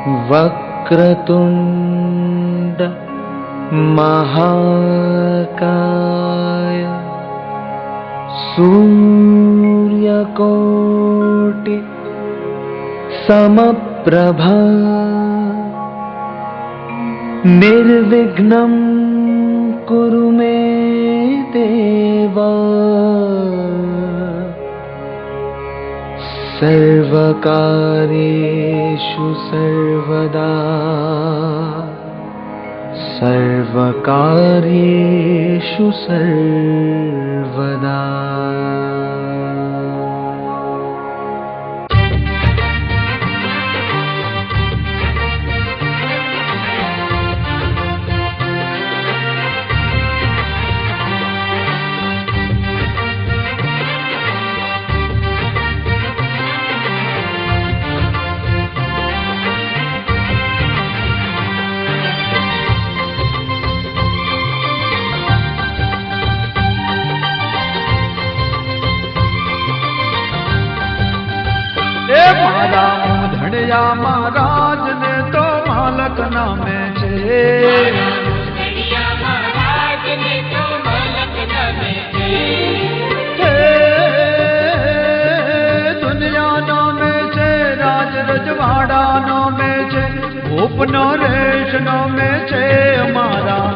वक्रतुंड महाकाय सूर्यकोटि समप्रभा निर्विघ्नं कुरु मे देव सर्वकार्येषु सर्वदा सर्वकार्येषु सर्वदा। ધણિયા મહારાજ ને તો માલક નામે છે, દુનિયા નામે છે, રાજ રજવાડા નામે છે, ભૂપનો રેશ નામે છે મારા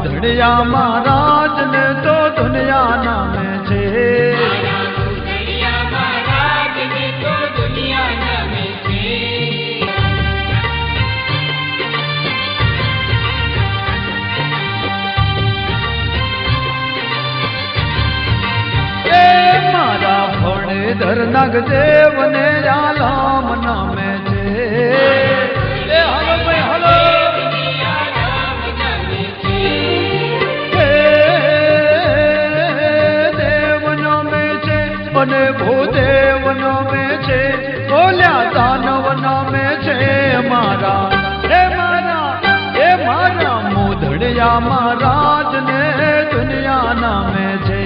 ધણિયા મહારાજ ને તો દુનિયા નામે છે। ધર નાગદેવ ને આલામ નામે છે, હલો ભાઈ હલો દેવ નામે છે અને ભૂદેવ નામે છે, બોલ્યા દાનવ નામે છે મારા મોધડિયા મહારાજ ને દુનિયા નામે છે।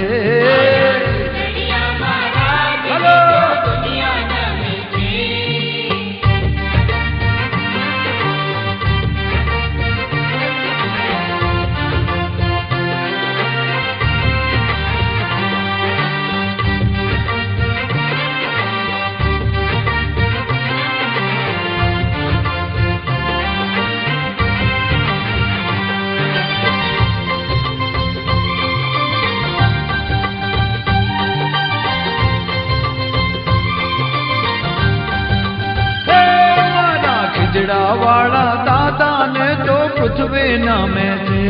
વાળા દાદા ને તો પૃથ્વી નામે છે,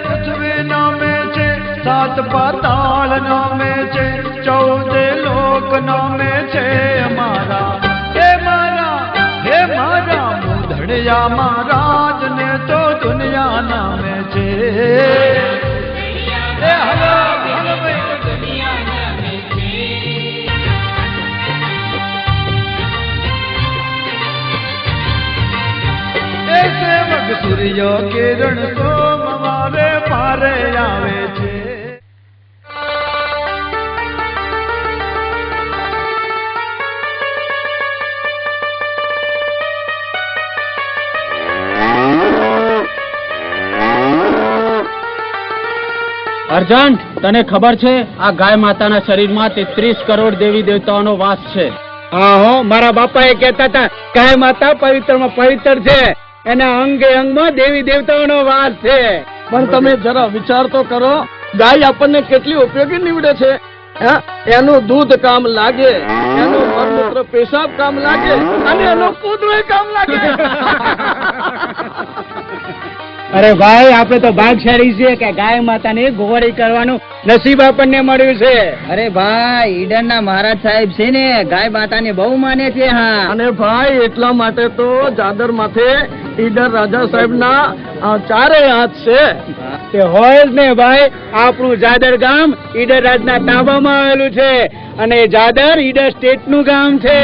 પૃથ્વી નામે છે, સાત પાતાળ નામે છે, 14 લોક નામે છે મારા મોધડિયા મહારાજ ને તો દુનિયા નામે છે। સૂર્ય કિરણ સોમવારે પારે આવે છે। અર્જન્ટ, તને ખબર છે આ ગાય માતાના શરીરમાં 33 કરોડ દેવી દેવતાઓનો વાસ છે? હા હો, મારા બાપા એ કહેતા હતા ગાય માતા પવિત્રમાં પવિત્ર છે, એના અંગે અંગમાં દેવી દેવતાઓનો વાસ છે। પણ તમે જરા વિચાર તો કરો, ગાય આપણને કેટલી ઉપયોગી નીવડે છે। એનું દૂધ કામ લાગે, એનું મળમૂત્ર પેશાબ કામ લાગે અને એનું કૂદવું કામ લાગે। અરે ભાઈ, આપણે તો ભાગશાળી છીએ કે ગાય માતાની ગોવાળી કરવાનું નસીબ આપણને મળ્યું છે। અરે ભાઈ, ઈડરના મહારાજ સાહેબ છે ને ગાય માતાને બહુ માને છે। હા, અને ભાઈ એટલા માટે તો જાદર માથે ઈડર રાજા સાહેબ ના 4 હાથ છે। તે હોય જ ને ભાઈ, આપણું જાદર ગામ ઈડર રાજના તાબામાં આવેલું છે અને જાદર ઈડર સ્ટેટ નું ગામ છે।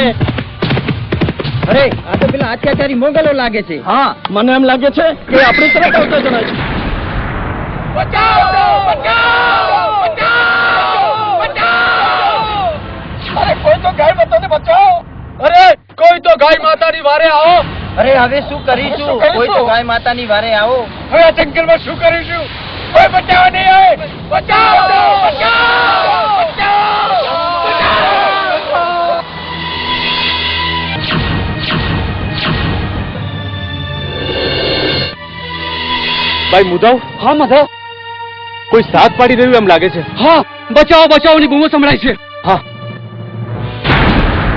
અરે આ તો પેલા અત્યાચારી મોગલો લાગે છે। હા, મને એમ લાગે છે કે આપણી તરફ આવતા જણાય છે। કોઈ તો ગાય માતાને બચાવો. અરે કોઈ તો ગાય માતાની વારે આવો. અરે હવે શું કરીશું? કોઈ તો ગાય માતાની વારે આવો. હવે આ જંગલમાં શું કરીશું? કોઈ બચાવવા નહીં આવે. બચાવો, બચાવો, બચાવો. ભાઈ મુદાવ. હા માધવ, કોઈ સાથ પાડી રહ્યું એમ લાગે છે. હા, બચાવો બચાવોની બૂમો સંભળાય છે. હા,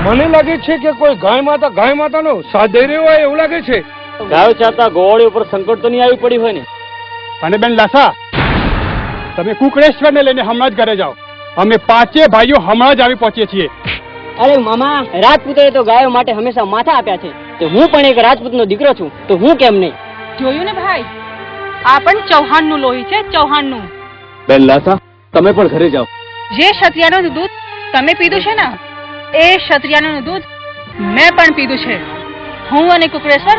મને લાગે છે કે કોઈ ગાય માતાનો સાથ દઈ રહ્યો હોય એવું લાગે છે. ગાયો ચારતા ગોવાળી ઉપર સંકટ તો નહીં આવી પડી હોય ને? અને બેન લાસા, તમે કુકડેશ્વરને લઈને હમણાં જ ઘરે જાઓ. અમે પાંચે ભાઈઓ હમણાં જ આવી પહોંચીએ છીએ. અરે મામા, રાજપૂતોએ તો ગાયો માટે હંમેશા માથા આપ્યા છે. તો હું પણ એક રાજપૂતનો દીકરો છું, તો હું કેમ નહીં? જોયું ને ભાઈ, આ પણ ચૌહાણનું લોહી છે, ચૌહાણનું. બેન લાસા, તમે પણ ઘરે જાઓ. જે ક્ષત્રિયાનું દૂધ તમે પીધું છે ને, એ ક્ષત્રિયાનું દૂધ મેં પણ પીધું છે. હું અને કુકડેશ્વર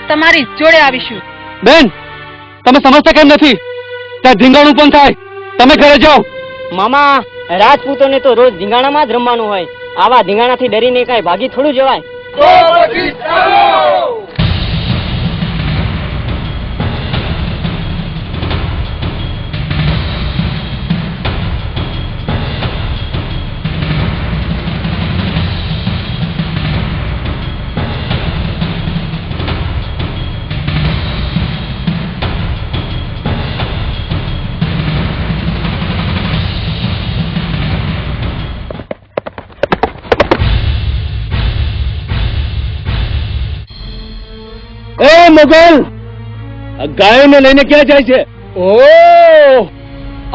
તમારી જોડે આવીશું. બેન, તમે સમજતા કેમ નથી? ત્યાં ધીંગાણું પણ થાય. તમે ઘરે જાઓ. મામા, રાજપૂતોને તો રોજ ધીંગાણામાં જ રમવાનું હોય. આવા ધીંગાણાથી ડરીને કાંઈ ભાગી થોડું જવાય. ए मुगल, गायों ने लेने क्या चाहिए? ओह,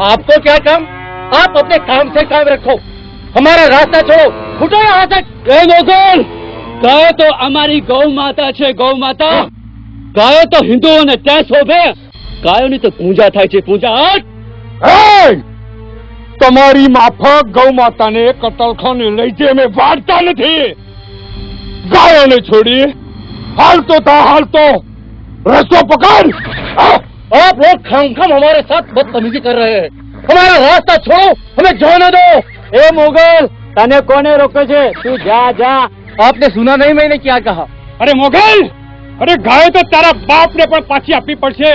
आपको क्या काम? आप अपने काम से काम रखो, हमारा रास्ता छोड़ो, फूटो यहाँ से. ए मुगल, गाय तो हमारी गौ माता છે, गौ माता. ગાયો તો હિન્દુઓને ત્યાં શોભે, ગાયોની તો પૂજા થાય છે, પૂજા. તમારી માફક ગૌ માતાને કતલખાને લઈ જઈ અમે વાળતા નથી. ગાયોને છોડી हाल तो था, हाल तो रास्ता पकड़. आप लोग खामखाम हमारे साथ बदतमीजी कर रहे हैं. हमारा रास्ता छोड़ो, हमें जाने दो. ए मुगल, तने कोने रोके छे? तू जा जा. आपने सुना नहीं मैंने क्या कहा? अरे मुगल, अरे गाय तो तारा बाप ने पण पाછી આપવી પડશે.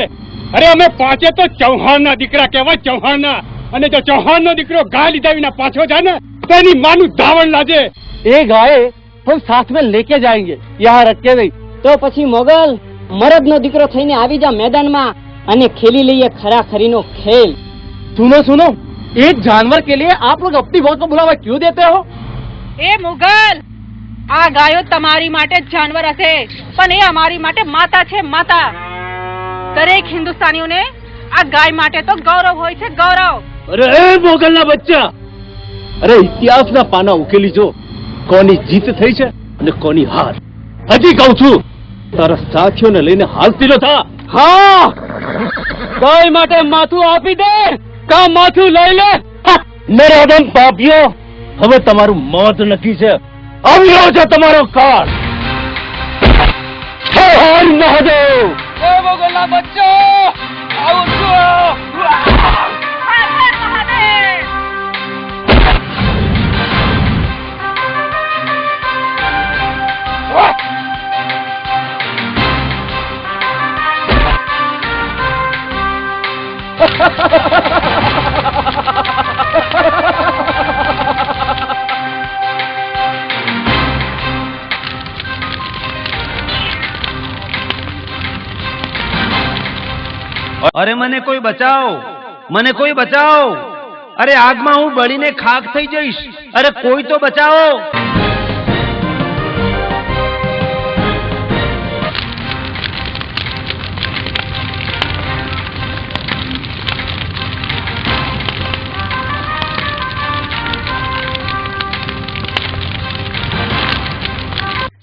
અરે અમે પાંચે તો ચૌહાણના દીકરા કહેવાય, ચૌહાણના. અને જો ચૌહાણનો દીકરો ગાય લીધા વિના પાછો જાય ને તો એની માનું ધાવણ લાજે. એ ગાય हम साथ में लेके जाएंगे, यहाँ रख के नहीं. તો પછી મોગલ, મરદનો દીકરો થઈને આવી જા મેદાનમાં અને ખેલી લઈએ ખરાખરીનો ખેલ. सुनो सुनो, एक जानवर के लिए आप लोग अपनी वोट को बुलावा क्यों देते हो? એ મુગલ, આ ગાયો તમારી માટે જ જાનવર હશે, પણ એ અમારી માટે માતા છે, માતા. દરેક હિન્દુસ્તાનીઓને આ ગાય માટે તો ગૌરવ હોય છે, ગૌરવ. અરે મોગલના બચ્ચા, અરે ઇતિહાસના પાના ઉકેલી જો, કોની જીત થઈ છે અને કોની હાર. હજી કહું છું, તારા સાથીઓને લઈને હાલતી ન થા. હા, ગાય માટે માથું આપી દે, કા માથું લઈ લે. નરાધમ પાપીઓ, હવે તમારું મોત નક્કી છે. આવ્યો છે તમારો કાળ. હર હર મહાદેવ. એ મોગલના બચ્ચા, આવું છું. અરે મને કોઈ બચાવો, મને કોઈ બચાવો. અરે આગમાં હું બળીને ખાક થઈ જઈશ. અરે કોઈ તો બચાવો.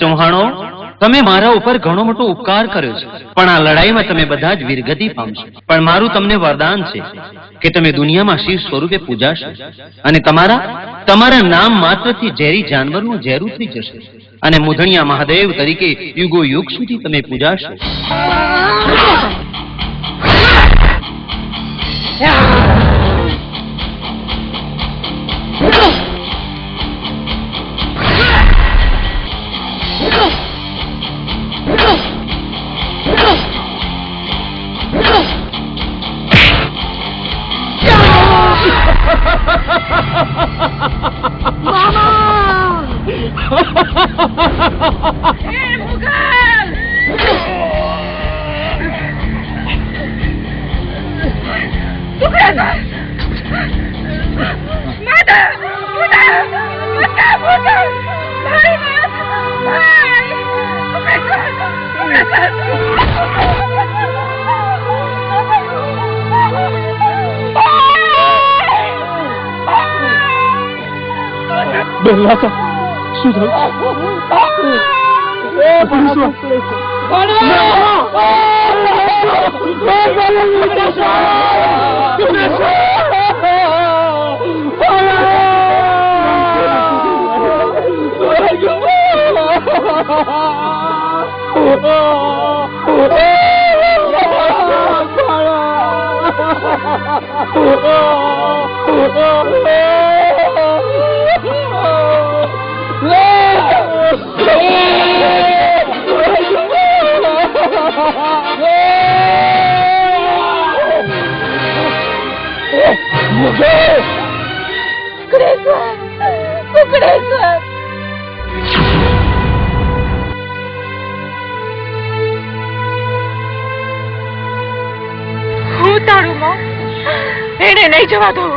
ચૌહાણો, તમે મારા ઉપર ઘણો મોટો ઉપકાર કર્યો છે, પણ આ લડાઈમાં તમે બધા જ વીરગતિ પામશો. પણ મારું તમને વરદાન છે કે તમે દુનિયામાં શિવ સ્વરૂપે પૂજાશો અને તમારા નામ માત્રથી ઝેરી જાનવરનું ઝેર ઉતરી જશે અને મુધણિયા મહાદેવ તરીકે યુગો યુગ સુધી તમે પૂજાશો. બેલા શું થયું? હું તારું માં એને નહીં જવા દઉં.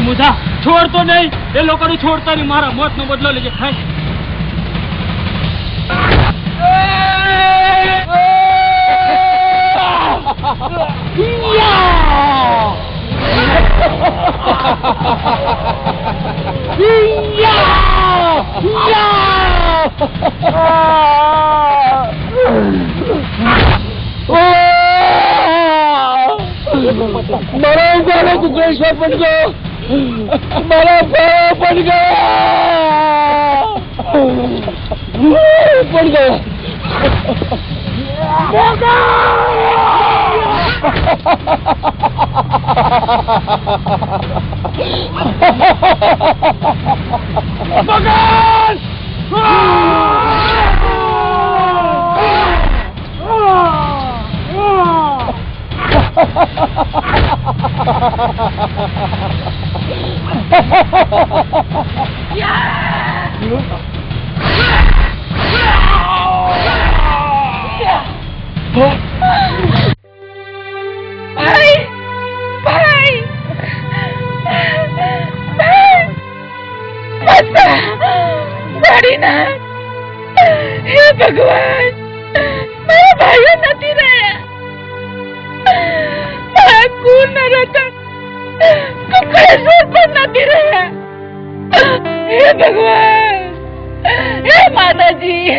મુધા છોડતો નહીં, એ લોકોને છોડતા નહીં, મારા મોત નો બદલો લેજે. મારા ઉગાડો કુકરેશ્વર પણ ગયો, મારા ભાઈ પણ ગયા, પણ ગયા. હે ભગવાન, મારા ભાઈઓ નથી રહ્યા. મારા કુળ ન રતન કુકરેશ્વર પણ નથી રહ્યા. હે ભગવાન, હે માતાજી,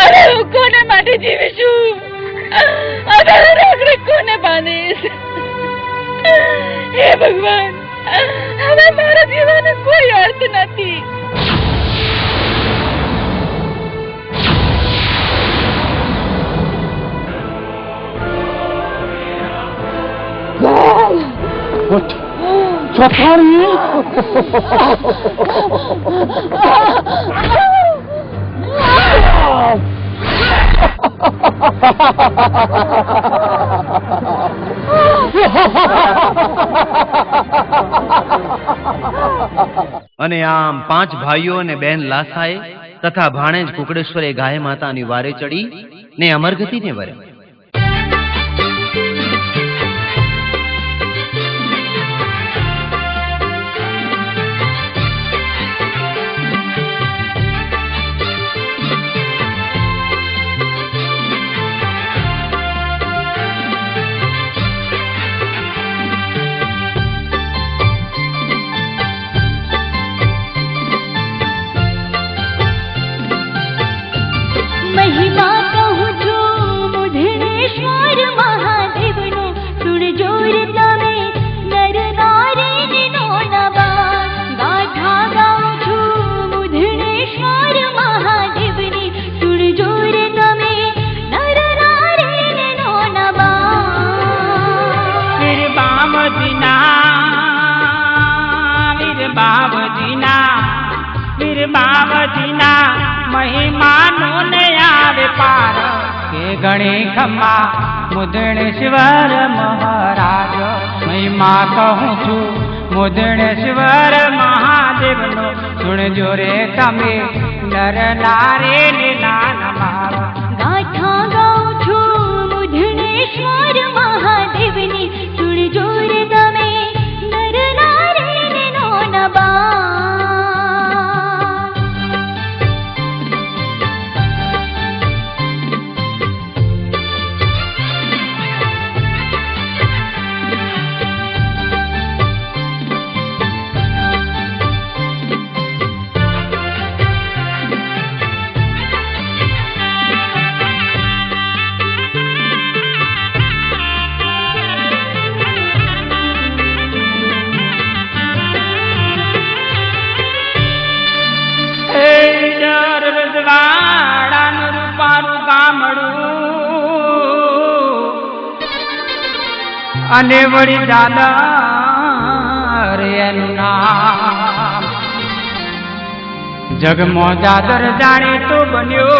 અરે હું કોને માટે જીવીશું? અરે રાખડે કોને બાંધીશ? હે ભગવાન, હવે મારા જીવનનો કોઈ અર્થ નથી. અને આમ 5 ભાઈઓ અને બેન લાસાએ તથા ભાણેજ કુકડેશ્વરે ગાય માતાની વારે ચડી ને અમરગતિને વરે. महिमा कहूँ जो मुधनेश्वर महादेवनो सुन जोर तमे नर नारीनो नवा गाथा गाऊं છું मुधनेश्वर महादेवनी सुन जोर तमे नर नारीनो नवा वीर बाबजीना महिमानो ने आवे पार के गणे खम्मा मुदनेश्वर महाराज महिमा कहूँ છું मुदनेश्वर महादेवनो सुन जोरे तमे नर नारे नान मारा गाथा गाऊं છું मुधनेश्वर महादेवनी सुन जोर तमे नर नारीनो नवा રજવાડાનું રૂપારું ગામડું અને વળી દાદર એનું નામ જગમો દાદર જાણીતો બન્યો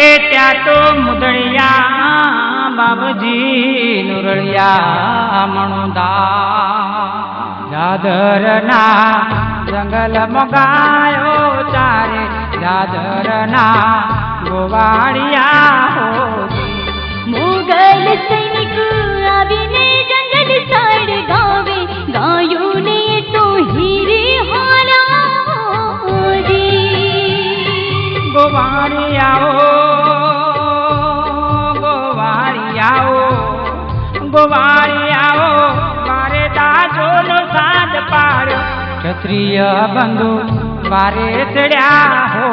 એ ત્યાં તો મુદળિયા બાબજી નુરળિયા મણુદા દાદરના જંગલ મગાયો ચારે દાદરના ગોવાળિયા મોગલ સૈનિક આવીને જંગલ સાડ ગાવે ગાયું ને તો હીરે હાલા ગોવાળિયાઓ મારે દાજોનો સાદ પાડ્યો ક્ષત્રિય બંધુ વારે ચડ્યા હો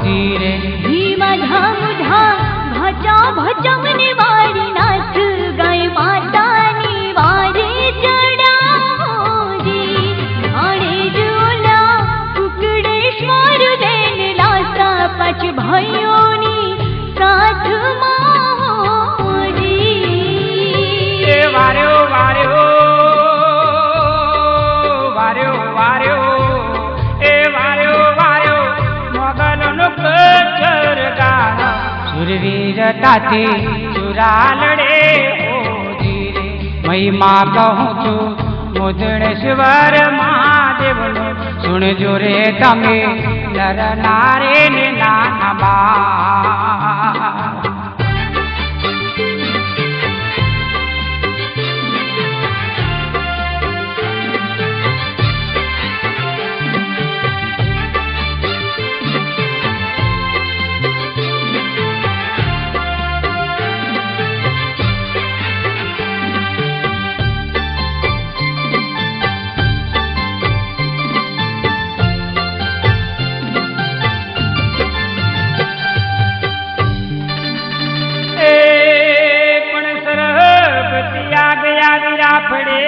ધીરે ધીમા ધામ ધામ ભજા ભજમને વાળી નાથ ગાય માતાની વારે ચડાજી આડે જોલા કુકડેશ્વર બેન લાસા પાંચ ભાઈઓની સાથમાં એ વાર્યો વાર્યો વાર્યો વાર્યો એ વાર્યો વાર્યો મોગલનો કચર ગાળો સુરવીરતાથી ચુરા લડે ઓ ધીરે મહિમા કહું છું મુદણેશ્વર મહાદેવનો સુણજો રે તમે નર નારે ને નાના બા રાફડે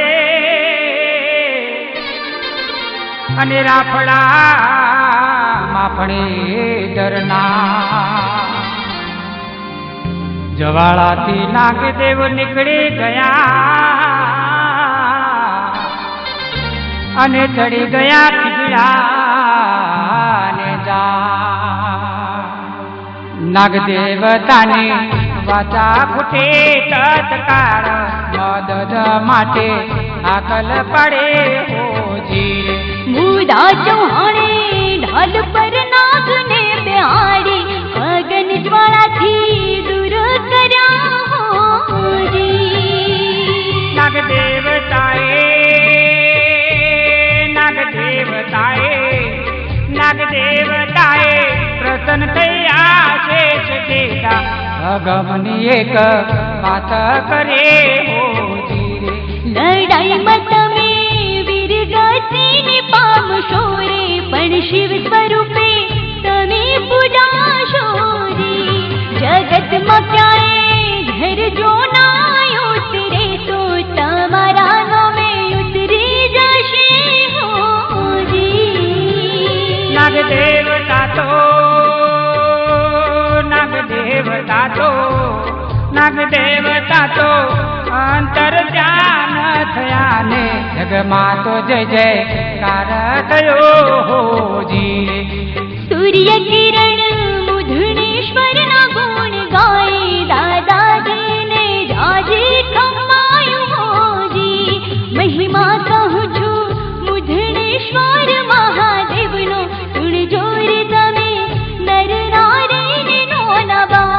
અને રાફડા માફડે ડરના જવાળાથી નાગદેવ નીકળી ગયા અને ચડી ગયા પીગળા ને જા નાગદેવતાની વાચા ફૂટે તત્કાળ મદદ માટે આકલ પડે હો વીરા ચૌહાણે ઢાલ પર નાગને બેહાડી અગન જ્વાળાથી દૂર કર્યા હોજી. નાગ દેવતાએ પ્રસન્ન થયા શેષ દેતા અગમની એક વાત કરે હોજી રે. લડાઈમાં તમે વીર ગતિને પામશો રે, પણ શિવ સ્વરૂપે તમે પૂજાશો રે. જગતમાં ક્યાંય ઘર જો ના ઉતરે તો તમારા નામે ઉતરી જશે હોજી. નાગ દેવતા તો અંતર ધ્યાન થયા ને જગમાં તો જય જયકાર થયો હોજી રે. સૂર્ય કિરણ મુધણેશ્વરના ગુણ ગાય દાદાજીને જાજી ખમાયું હોજી. મહિમા કહું છું મુધણેશ્વર મહાદેવનો, સુણજો રે તમે નર નારીનો નવા.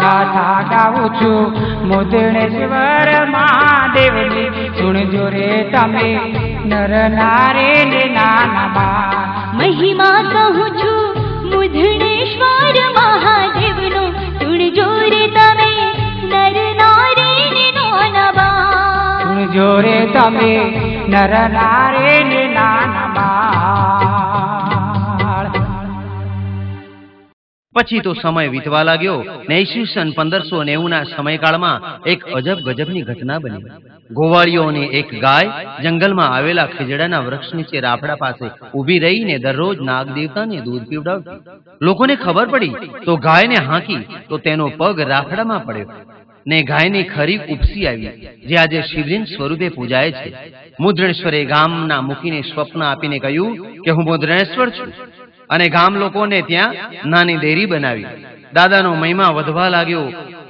ગાથા ગાઉં છું મુદણેશ્વર મહાદેવની, સુણજો રે તમે નર નારી નાના બા. મહિમા કહું છું મુધણેશ્વર મહાદેવનો, સુણજો રે તમે નર નારીનો નવા. સુણજો રે તમે નર નારી નાના બા. પછી તો સમય વીતવા લાગ્યો ને ઈસવીસન 1590 સમયકાળમાં એક અજબ ગજબની ઘટના બની. ગોવાળીઓની એક ગાય જંગલમાં આવેલા ખીજડાના વૃક્ષ નીચે રાફડા પાસે ઊભી રહીને દરરોજ નાગ દેવતાને દૂધ પીવડાવતી. લોકોને ખબર પડી તો ગાયને હાંકી તો તેનો પગ રાફડામાં પડ્યો ને ગાયની ખરી ઉપસી આવી, જે આજે શિવલિંગ સ્વરૂપે પૂજાય છે. મુદ્રણેશ્વરે ગામના મૂકીને સ્વપ્ન આપીને કહ્યું કે હું મુદ્રણેશ્વર છું, અને ગામ લોકોને ત્યાં નાની ડેરી બનાવી. દાદાનો મહિમા વધવા લાગ્યો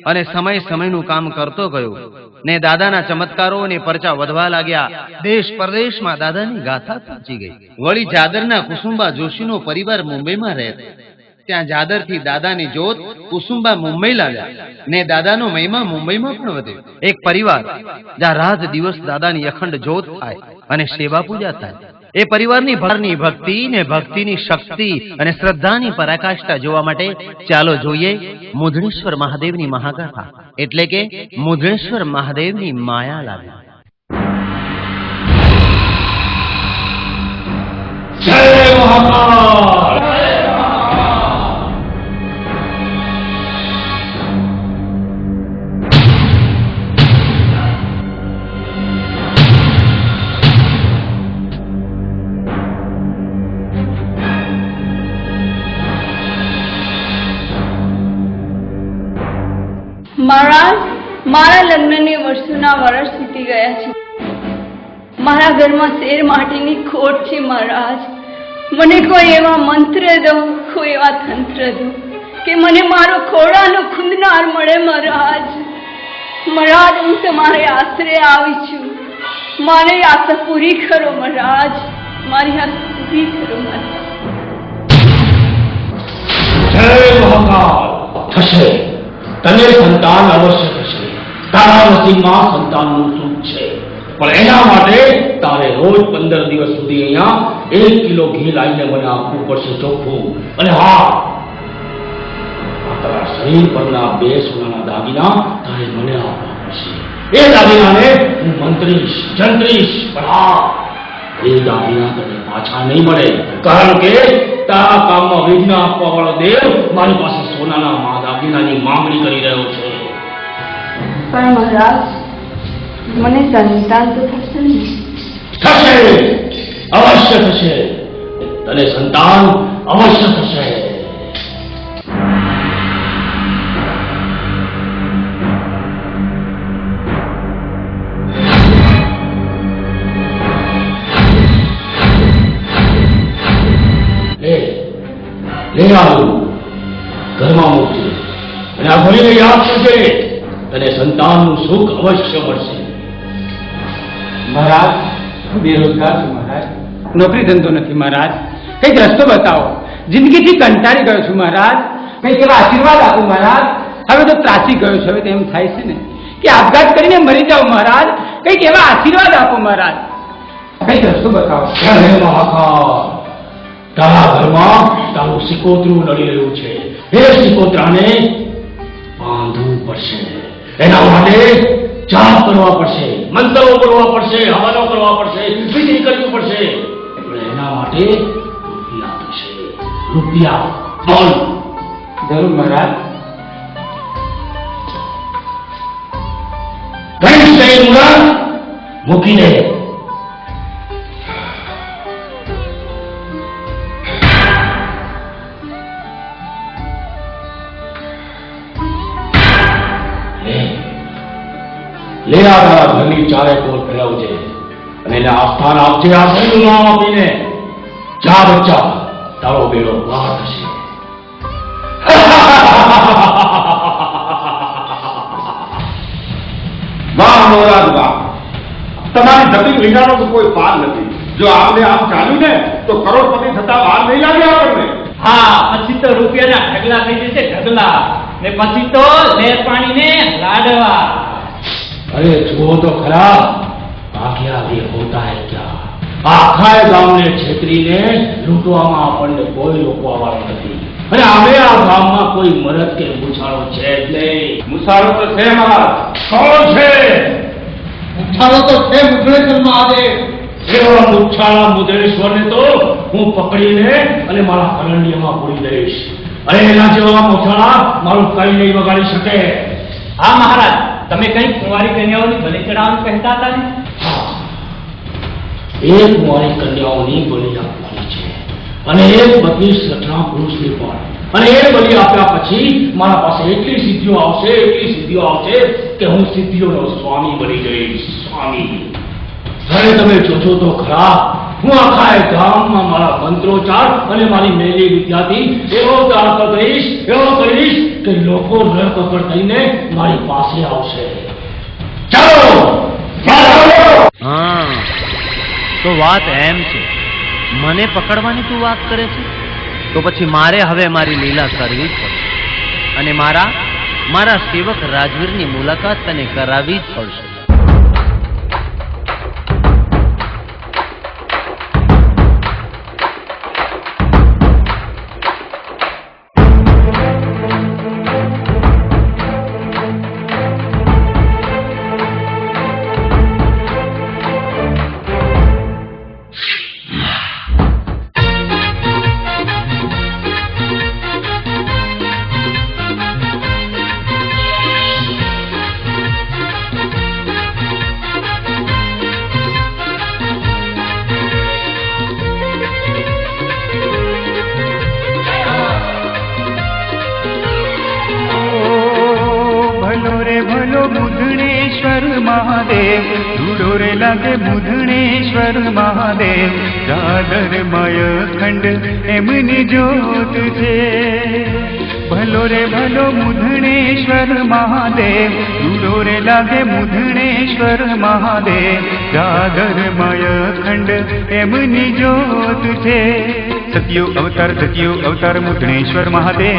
અને સમય સમયનું કામ કરતો ગયો ને દાદાના ચમત્કારો અને પરચા વધવા લાગ્યા. દેશ પરદેશમાં દાદાની ગાથા પહોંચી ગઈ. વળી જાદરના કુસુંબા જોશીનો પરિવાર મુંબઈમાં રહેતો. ત્યાં જાદરથી દાદાની જ્યોત કુસુંબા મુંબઈ લાવ્યા ને દાદાનો મહિમા મુંબઈમાં પણ વધ્યો. એક પરિવાર જ્યાં રાત દિવસ દાદાની અખંડ જ્યોત થાય અને સેવા પૂજા થાય. એ પરિવારની ભરની ભક્તિ ને ભક્તિની શક્તિ અને શ્રદ્ધાની પરાકાષ્ઠા જોવા માટે ચાલો જોઈએ મુદ્રણેશ્વર મહાદેવની મહાગાથા, એટલે કે મુદ્રણેશ્વર મહાદેવની માયા લાવી. જય મહાકાળ. મહારાજ, મારા લગ્નને વર્ષોના વર્ષ વીતી ગયા છે. મારા ઘરમાં શેર માટીની ખોટ છે મહારાજ. મને કોઈ એવા મંત્ર દો, કોઈ એવા તંત્ર દો કે મને મારો ખોળાનો ખૂંદનાર મળે મહારાજ. મહારાજ, હું તમારે આશરે આવી છું. મારી આશા પૂરી કરો મહારાજ, મારી આશા પૂરી કરો મહારાજ. જય મહાકાળ. થશે, તને સંતાન અવશ્ય થશે. તારા નસીબમાં સંતાનનું સુખ છે, પણ એના માટે તારે રોજ 15 દિવસ સુધી અહીંયા 1 કિલો ઘી લાવીને મને આપવું પડશે ચોખ્ખું. અને હા, તારા શરીર પરના 2 સોનાના દાગીના તારે મને આપવા પડશે. એ દાગીનાને હું મંત્રીશ, જંત્રીશ, પણ હા, એ દાગીના તને પાછા નહીં મળે, કારણ કે તારા કામમાં વિઘ્ન આપવા વાળો દેવ મારી પાસે સોનાના દાગીનાની માંગણી કરી રહ્યો છે. પણ મહારાજ, મને સંતાન તો થશે ને? થશે, અવશ્ય થશે. તને સંતાન અવશ્ય થશે. લે આવું ઘરમાં મૂકજે અને આ ભણીને યાદ કરજે, તને સંતાનનું સુખ અવશ્ય મળશે. મહારાજ, હું બેરોજગાર છું મહારાજ. નોકરી ધંધો નથી મહારાજ, કંઈક રસ્તો બતાવો. જિંદગીથી કંટાળી ગયો છું મહારાજ, કંઈક એવા આશીર્વાદ આપો મહારાજ. હવે તો ત્રાસી ગયો છું. હવે તો એમ થાય છે ને કે આપઘાત કરીને મરી જાવ મહારાજ. કંઈક એવા આશીર્વાદ આપો મહારાજ, કંઈક રસ્તો બતાવો. તારા ઘરમાં તારું સિકોતરું લડી રહ્યું છે. એ સિકોતરાને બાંધવું પડશે. એના માટે જાપ કરવા પડશે, મંત્રો કરવા પડશે, હવાનો કરવા પડશે, વિધિ કરવી પડશે. એટલે એના માટે રૂપિયા થશે. રૂપિયા બોલ. જરૂર મહારાજ. મૂકી દે. લે આ તારા ઘરની ચારે કોર ફેરવજે અને એને આસ્થાન આપજે. આ શરીરનું નામ આપીને જા બચ્ચા, તારો બેડો પાર થશે. વાહ મોરાદ વાહ, તમારી જમીન વિનાનો તો કોઈ પાર નથી. જો આમને આમ ચાલ્યું ને તો કરોડપતિ થતા વાર નહીં લાગે આપણને. હા, પછી તો રૂપિયાના ઢગલા થઈ જશે, ઢગલા. ને પછી તો લેર પાણીને લાડવા. અરે જુઓ તો ખરા, આખિયા भी होता है क्या? આખા ગામને છેતરીને લૂંટવામાં આપણને કોઈ રોકવાવાળો નથી. અને અમે આ ગામમાં કોઈ મરદ કે મુછાળો છે જ નહીં. મુસારો તો છે મહારાજ. કોણ છે? મુસારો તો છે મુદ્રેશ્વર મહાદેવ. એવા મુછાળા મુદ્રેશ્વરને તો હું પકડીને અને મારા અરણ્યમાં પૂરી દઈશ. અને એના જેવા મુછાળા મારું કઈ નહીં વગાડી શકે. હા મહારાજ, તમે કઈ કુંવારી કન્યાઓની બલિ ચડાવવાનું કહેતા હતા ને? એક કુંવારી કન્યાઓની બલિ આપવાની છે અને એક 32 સઠના પુરુષની પણ. અને એ બલિ આપ્યા પછી મારા પાસે એટલી સિદ્ધિઓ આવશે કે હું સિદ્ધિઓનો સ્વામી બની જઈશ. સ્વામી. હવે તમે જોજો તો ખરા, હું આખા ગામમાં મારા મંત્રોચ્ચાર અને મારી મેલી વિદ્યાથી એવો દાખલ કહીશ કે લોકો રડકપડ થઈને મારી પાસે આવશે. ચાલો. હા, તો વાત એમ છે. મને પકડવાની તું વાત કરે છે, તો પછી મારે હવે મારી લીલા કરવી જ પડશે અને મારા સેવક રાજવીરની મુલાકાત તને કરાવી જ પડશે. महादेव रूडो रे लागे मुधनेश्वर महादेव दादरमय खंड एमनी ज्योत छे भलो रे भलो मुधनेश्वर महादेव रूडो रे लागे मुधनेश्वर महादेव दादरमय खंड एमनी ज्योत छे सत्यो अवतार मुधनेश्वर महादेव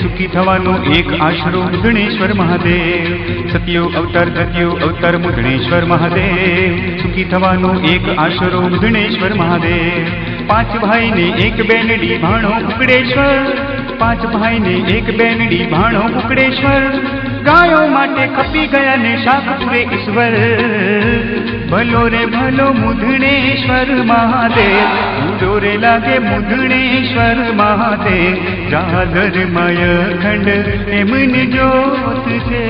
सुखी थवानो एक आशरो मुधनेश्वर महादेव सत्यो अवतार मुधनेश्वर महादेव सुखी थवानो एक आशरो मुधनेश्वर महादेव पांच भाई ने एक बेनडी भाणो कुकड़ेश्वर पांच भाई ने एक बेनडी भाणो कुकड़ेश्वर गायों माटे खपी गया ने शाकपुरे ईश्वर भलो रे भलो मुधनेश्वर महादेव रूडो रे लागे मुधनेश्वर महादेव जागरमय खंड एमनी ज्योत छे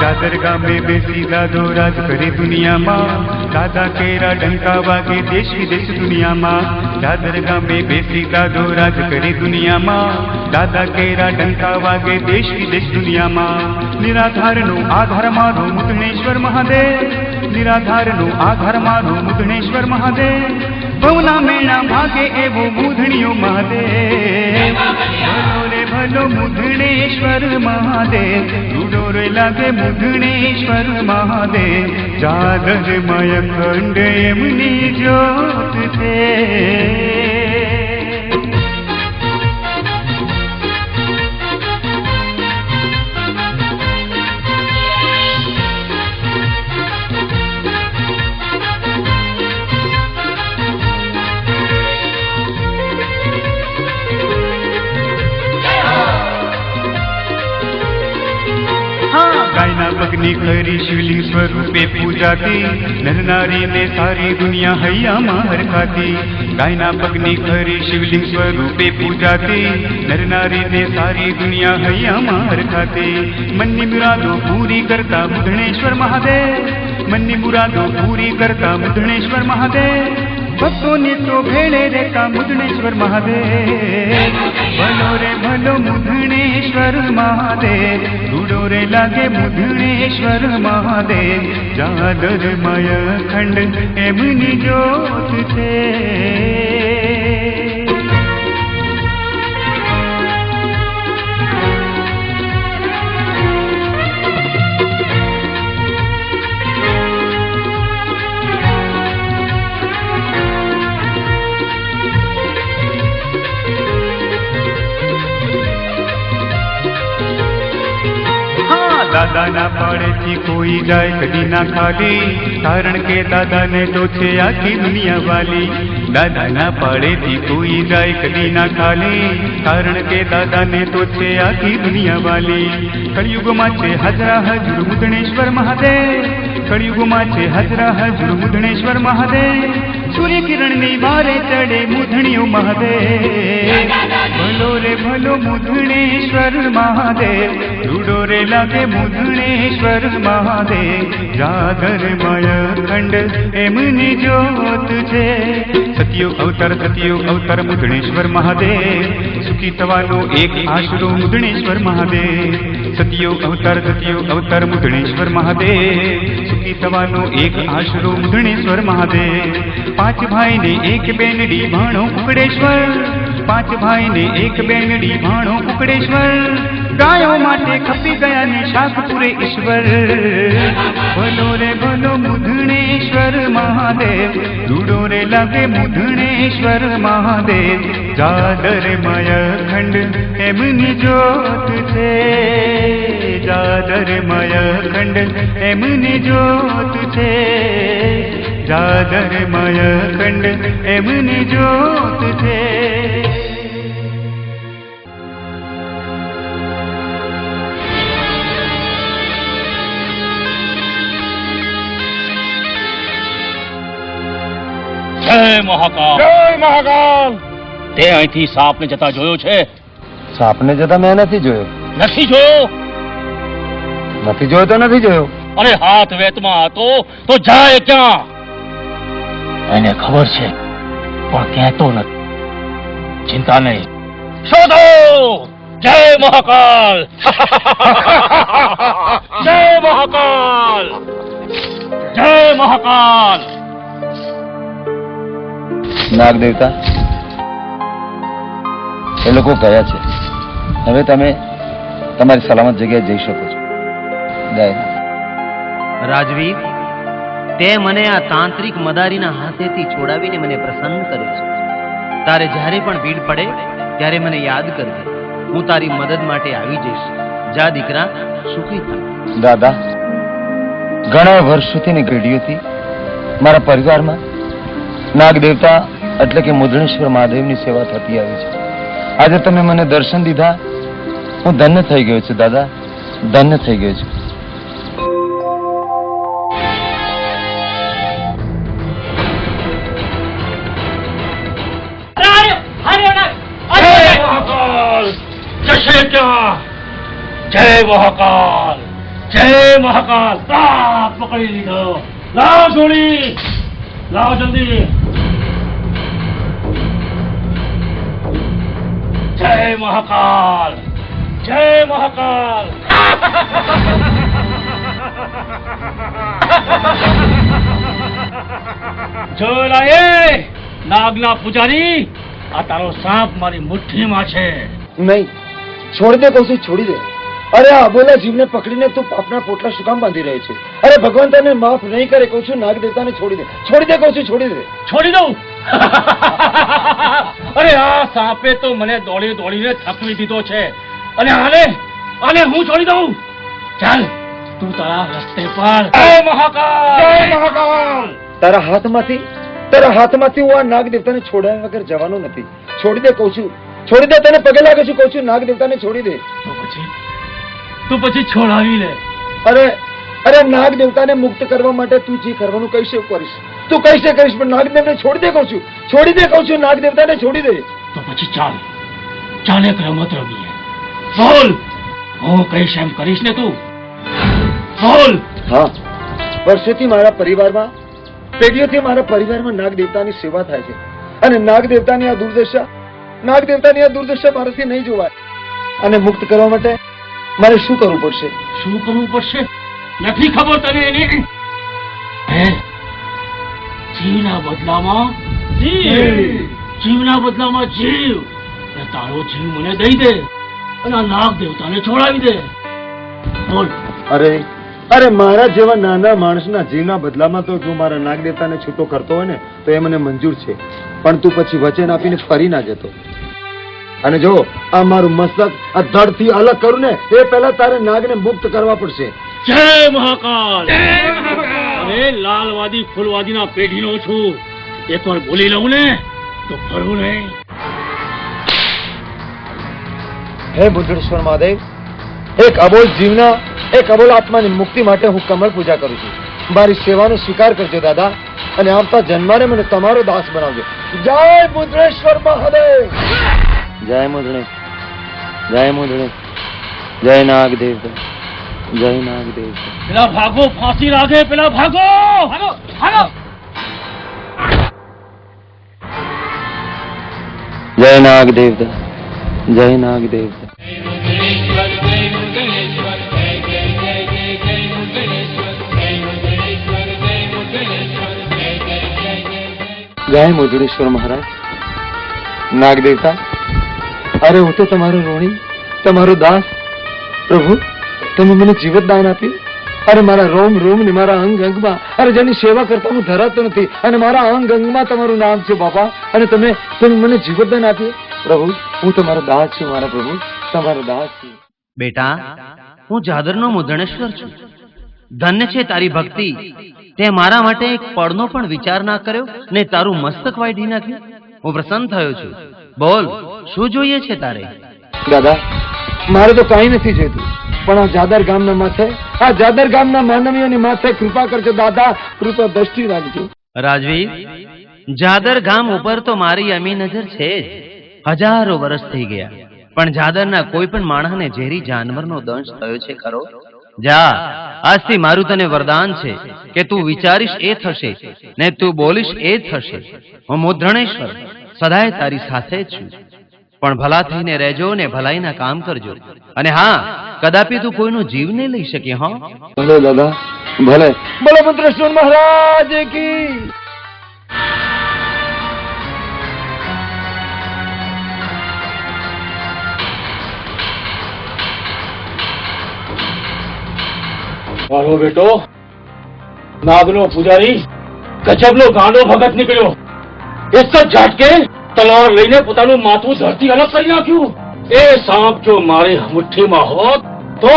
दादर गामे बेसी दादो राज करे दुनिया मां દાદા કેરા ડંકા વાગે દેશ વિદેશ દુનિયામાં દાદર ગામે બેસી દાદો રાજ કરે દુનિયામાં દાદા કેરા ડંકા વાગે દેશ વિદેશ દુનિયામાં નિરાધારનો આધાર મારો મુદણેશ્વર મહાદેવ નિરાધારનો આધાર મારો મુદણેશ્વર મહાદેવ ભવના મેણા ભાગે એવો મુધણીયો મહાદેવ ભલો રે ભલો મુધણેશ્વર મહાદેવ રૂડો રે લાગે મુધણેશ્વર મહાદેવ જાગરમય ખંડ એમની જ્યોત છે ગાયના પગની ખરી શિવલિંગ સ્વરૂપે પૂજાતી નર નારીને સારી દુનિયા હૈયામાં હરખાતી ગાયના પગની ખરી શિવલિંગ સ્વરૂપે પૂજાતી નર નારીને સારી દુનિયા હૈયામાં હરખાતી મનની મુરાદો પૂરી કરતા મુધણેશ્વર મહાદેવ મનની મુરાદો પૂરી કરતા મુધણેશ્વર મહાદેવ ભક્તોને તો ભેળે રેતા મુધણેશ્વર મહાદેવ ભલો રે ભલો મુધણેશ્વર મહાદેવ રૂડો રે લાગે મુધણેશ્વર મહાદેવ જાદરમય ખંડ એમની જ્યોત છે દાદાના પાડેથી કોઈ જાય કદી ના ખાલી કારણ કે દાદાને તો છે આખી દુનિયા વાલી દાદાના પાડેથી કોઈ જાય કદી ના ખાલી કારણ કે દાદાને તો છે આખી દુનિયા વાલી કળિયુગમાં છે હાજરા હજુર મુધણેશ્વર મહાદેવ કળિયુગમાં છે હાજરા હજુર મુધણેશ્વર મહાદેવ સૂર્ય કિરણની વારે ચડે મુધણીઓ મહાદેવ ભલો રે ભલો મુધણેશ્વર મહાદેવ રૂડો રે લાગે મુધણેશ્વર મહાદેવ જાગરમય ખંડ એમની જ્યોત છે સતયુગ અવતાર મુધણેશ્વર મહાદેવ સુખી થવાનો એક આશરો મુધણેશ્વર મહાદેવ સતયુગ અવતાર મુધણેશ્વર મહાદેવ સુખી થવાનો એક આશરો મુધણેશ્વર મહાદેવ પાંચ ભાઈને એક બેનડી ભાણો કુકડેશ્વર પાંચ ભાઈને એક બેનડી ભાણો કુકડેશ્વર ગાયો માટે ખપી ગયા ને શાકપુરે ઈશ્વર ભલો રે ભલો મુધણેશ્વર મહાદેવ રૂડો રે લાગે મુધણેશ્વર મહાદેવ જાદરમય ખંડ એમની જ્યોત છે જાદરમય ખંડ એમની જ્યોત છે જાદરમય ખંડ એમની જ્યોત છે જય મહાકાલ જય મહાકાલ તે અહીંથી સાપને જતા જોયો છે સાપને જતા મેં નથી જોયો નથી જોયો તો નથી જોયો અરે હાથ વેતમાં હતો તો જાય ક્યાં એને ખબર છે પણ કહેતો નથી ચિંતા નહીં શોધો જય મહાકાલ જય મહાકાલ જય મહાકાલ નાગ દેવતા એ લોકો ગયા છે હવે તમે તમારી સલામત જગ્યાએ જઈ શકો છો જય રાજવીર તે મને આ તાંત્રિક મદારીના હાથેથી છોડાવીને મને પ્રસન્ન કર્યો છે તારે જ્યારે પણ ભીડ પડે ત્યારે મને યાદ કરજે હું તારી મદદ માટે આવી જઈશ જા દીકરા સુખી થા દાદા ઘણા વર્ષોથી ને ઘડીઓથી મારા પરિવારમાં નાગ દેવતા એટલે કે મુદ્રણેશ્વર મહાદેવની સેવા થતી આવી છે આજે તમે મને દર્શન દીધા હું ધન્ય થઈ ગયો છું દાદા ધન્ય થઈ ગયો છું જય મહાકાલ જય મહાકાલ પકડી લીધો લાવો છોડી, લાવો જલ્દી. જય મહાકાલ, જય મહાકાલ. જોલાએ નાગના પૂજારી, આ તારો સાપ મારી મુઠ્ઠીમાં છે. નહીં, છોડી દે કહું છું, છોડી દે. અરે આ અબોલા જીવને પકડીને તું પાપના પોટલા શું કામ બાંધી રહ્યો છે? અરે ભગવાન તને માફ નહીં કરે કહું છું, નાગ દેવતાને છોડી દે, છોડી દે કહું છું, છોડી દે. છોડી દઉં? અરે આ સાપે તો મને દોડી દોડીને થકવી દીધો છે, અને આને હું છોડી દઉં? ચાલ તું તારા રસ્તે પર. જય મહાકાલ, જય મહાકાલ. તારા હાથમાંથી હું આ નાગ દેવતાને છોડાયા વગર જવાનો નથી. છોડી દે કહું છું, છોડી દે. તને પગે લાગે છું કહું છું, નાગ દેવતાને છોડી દે. તું પછી છોડાવી લે. અરે નાગ દેવતાને મુક્ત કરવા માટે તું જે કરવાનું કહીશ એવું કરીશ. તું કહીશ કરીશ, પણ નાગ દેવતાને છોડી દે કહું છું, છોડી દે કહું છું, નાગ દેવતાને છોડી દે. તો પછી ચાલ એક રમત રમીએ. બોલ, હું કહીશ એમ કરીશ ને તું? બોલ. હા, વર્ષોથી મારા પરિવારમાં, પેઢીઓથી મારા પરિવારમાં નાગ દેવતાની સેવા થાય છે, અને નાગ દેવતાની આ દુર્દશા મારાથી નહીં જોવાય. અને મુક્ત કરવા માટે મારે શું કરવું પડશે? શું કરવું પડશે નથી ખબર તને? એની જીવના બદલામાં જીવ. તારો જીવ મને દઈ દે અને આ નાગ દેવતાને છોડાવી દે. બોલ. અરે મારા જેવા નાના માણસના જીવના બદલામાં તો જો મારા નાગ દેવતાને છૂટો કરતો હોય ને તો એ મને મંજૂર છે, પણ તું પછી વચન આપીને ફરી ના જતો. અને જો આ મારું મસ્તક આ ધડથી અલગ કરું ને એ પહેલા તારે નાગને મુક્ત કરવા પડશે. જય મહાકાલ. અરે લાલવાદી ફૂલવાદીના પેઢીનો છું, એકવાર બોલી લઉં ને તો ફરવું નહીં. હે બુદ્ધેશ્વર મહાદેવ, એક અબોલ જીવના, એક અબોલ આત્માની મુક્તિ માટે હું કમળ પૂજા કરું છું. મારી સેવાનો સ્વીકાર કરજો દાદા, અને આવતા જન્માને મને તમારો દાસ બનાવજો. જય બુદ્ધેશ્વર મહાદેવ. જય મુદ્રણેશ, જય મુદ્રણેશ, જય નાગ દેવતા, જય નાગ દેવતા. પેલા ભાગો, ફાંસી લાગે. પેલા ભાગો. જય નાગ દેવતા, જય નાગ દેવતા. જય મુદ્રેશ્વર મહારાજ. નાગ દેવતા, અરે હું તો તમારો ઋણી, તમારો દાસ. પ્રભુ, તમે મને જીવત દાન આપ્યું. અરે મારા રોમ ને મારા અંગ અંગમાં, અરે જેની સેવા કરતા હું ધરાતો નથી, અને મારા અંગ અંગમાં તમારું નામ છે બાપા, અને તમે મને જીવત દાન આપ્યું. પ્રભુ, હું તમારો દાસ છું, મારા પ્રભુ, તમારો દાસ છું. બેટા, હું જાદરનો મુદ્રણેશ્વર છું. ધન્ય છે તારી ભક્તિ. તે મારા માટે એક પળનો પણ વિચાર ના કર્યો ને તારું મસ્તક વાઢી નાખ્યું. હું પ્રસન્ન થયો છું. બોલ, શું જોઈએ છે તારે? દાદા, મારે તો કઈ નથી જોઈતું, પણ આ જાદર ગામના માથે, આ જાદર ગામના માનવીઓની માથે કૃપા કરજો દાદા, કૃપા દ્રષ્ટિ રાખજો. રાજવીર, જાદર ગામ ઉપર તો મારી અમી નજર છે જ. હજારો વર્ષ થઈ ગયા, પણ જાદરના કોઈ પણ માણસને ઝેરી જાનવરનો દંશ થયો છે ખરો? જા, આજથી મારું તને વરદાન છે કે તું વિચારીશ એ થશે, ને તું બોલીશ એ જ થશે. હું મુદ્રણેશ્વર સદાય તારી સાથે જ છું, પણ ભલા થઈને રહેજો ને ભલાઈના કામ કરજો. અને હા, કદાપી તું કોઈનો જીવ નહીં લઈ શકે. હા ભલે દાદા, ભલે. બોલો મંત્રેશ્વર મહારાજ કી. મારો બેટો નાગનો પૂજારી ગજબનો ગાંડો ભગત નીકળ્યો. એક જ ઝાટકે તલવાર લઈને પોતાનું માથું ધરતી અલગ કરી નાખ્યું. એ સાપ જો મારી મુઠ્ઠીમાં હોત તો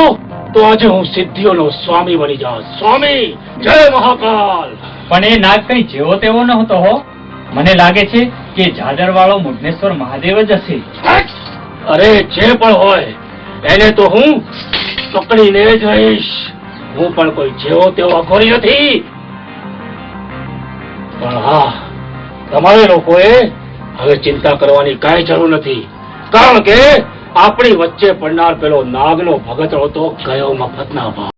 આજે હું સિદ્ધિઓનો સ્વામી બની જાત. સ્વામી, જય મહાકાલ. પણ એ નાગ કઈ જેવો તેવો નહોતો હો. મને લાગે છે કે જાદર વાળો મુદ્રણેશ્વર મહાદેવ જ હશે. અરે જે પણ હોય એને તો હું પકડીને જ રહીશ. હું પણ કોઈ જેવો તેવો અઘોરી નથી. પણ હા, તમારે લોકોએ હવે ચિંતા કરવાની કાંઈ જરૂર નથી, કારણ કે આપણી વચ્ચે પડનાર પેલો નાગનો ભગત હતો ગયો મફતના ભાવ.